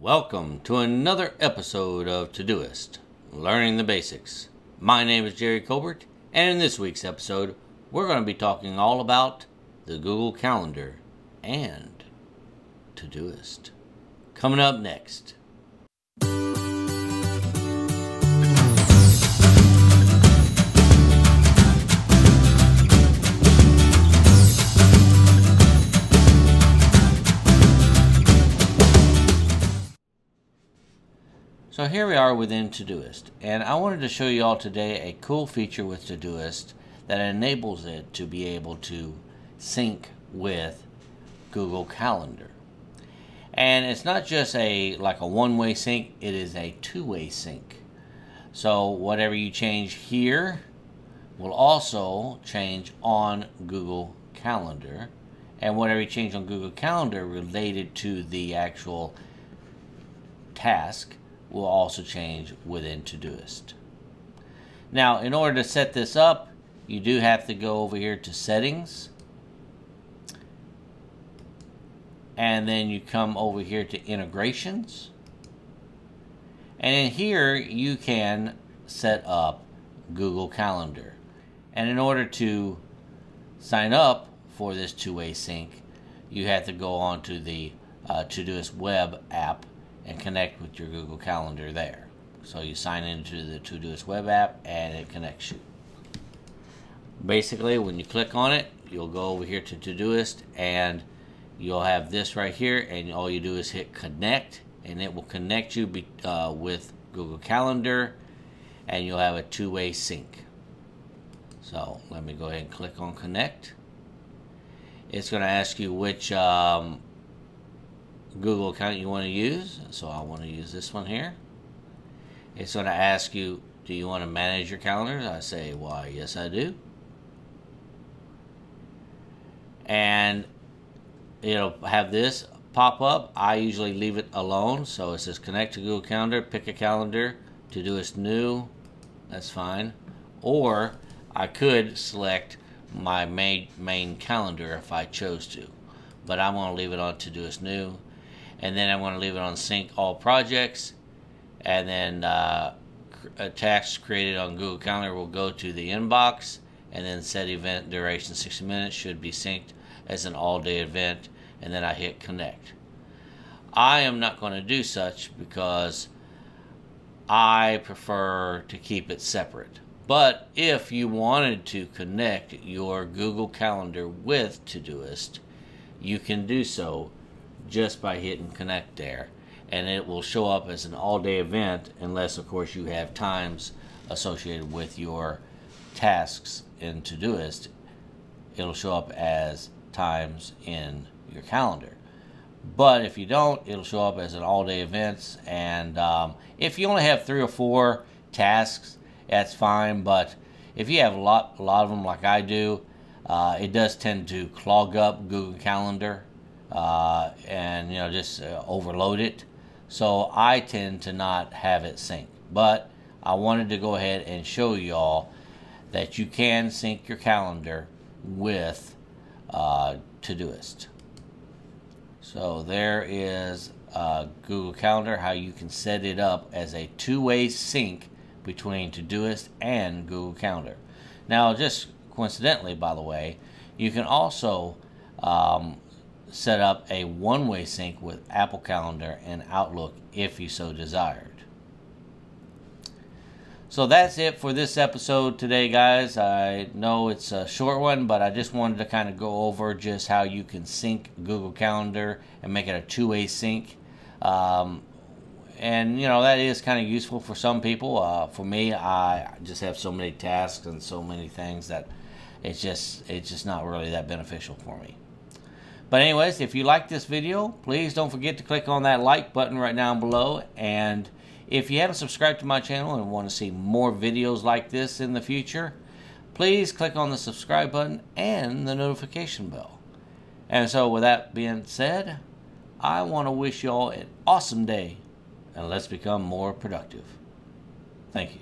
Welcome to another episode of Todoist, Learning the Basics. My name is Jerry Colbert, and in this week's episode, we're going to be talking all about the Google Calendar and Todoist. Coming up next. So here we are within Todoist, and I wanted to show you all today a cool feature with Todoist that enables it to be able to sync with Google Calendar. And it's not just like a one-way sync, it is a two-way sync. So whatever you change here will also change on Google Calendar, and whatever you change on Google Calendar related to the actual task will also change within Todoist. Now, in order to set this up, you do have to go over here to Settings, and then you come over here to Integrations, and in here you can set up Google Calendar. And in order to sign up for this two-way sync, you have to go onto the Todoist web app and connect with your Google Calendar there. So you sign into the Todoist web app and it connects you. Basically, when you click on it, you'll go over here to Todoist and you'll have this right here, and all you do is hit connect, and it will connect you with Google Calendar, and you'll have a two-way sync. So let me go ahead and click on connect. It's going to ask you which Google account you want to use, so I want to use this one here. It's going to ask you, do you want to manage your calendars? I say, why, yes I do. And it'll have this pop up. I usually leave it alone, so it says connect to Google Calendar, pick a calendar, Todoist new, that's fine. Or I could select my main calendar if I chose to, but I'm going to leave it on Todoist new. And then I'm going to leave it on sync all projects, and then a task created on Google Calendar will go to the inbox, and then set event duration 60 minutes should be synced as an all-day event, and then I hit connect. I am not going to do such because I prefer to keep it separate. But if you wanted to connect your Google Calendar with Todoist, you can do so just by hitting connect there, and it will show up as an all-day event, unless of course you have times associated with your tasks in Todoist. It'll show up as times in your calendar. But if you don't, it'll show up as an all-day events, and if you only have 3 or 4 tasks, that's fine. But if you have a lot of them like I do, it does tend to clog up Google Calendar and just overload it. So I tend to not have it sync. But I wanted to go ahead and show y'all that you can sync your calendar with Todoist. So there is Google Calendar, how you can set it up as a two-way sync between Todoist and Google Calendar. Now, just coincidentally, by the way, you can also set up a one-way sync with Apple Calendar and Outlook if you so desired. So that's it for this episode today, guys. I know it's a short one, but I just wanted to kind of go over just how you can sync Google Calendar and make it a two-way sync. And that is kind of useful for some people. For me, I just have so many tasks and so many things that it's just not really that beneficial for me. But anyways, if you like this video, please don't forget to click on that like button right down below. And if you haven't subscribed to my channel and want to see more videos like this in the future, please click on the subscribe button and the notification bell. And so with that being said, I want to wish you all an awesome day, and let's become more productive. Thank you.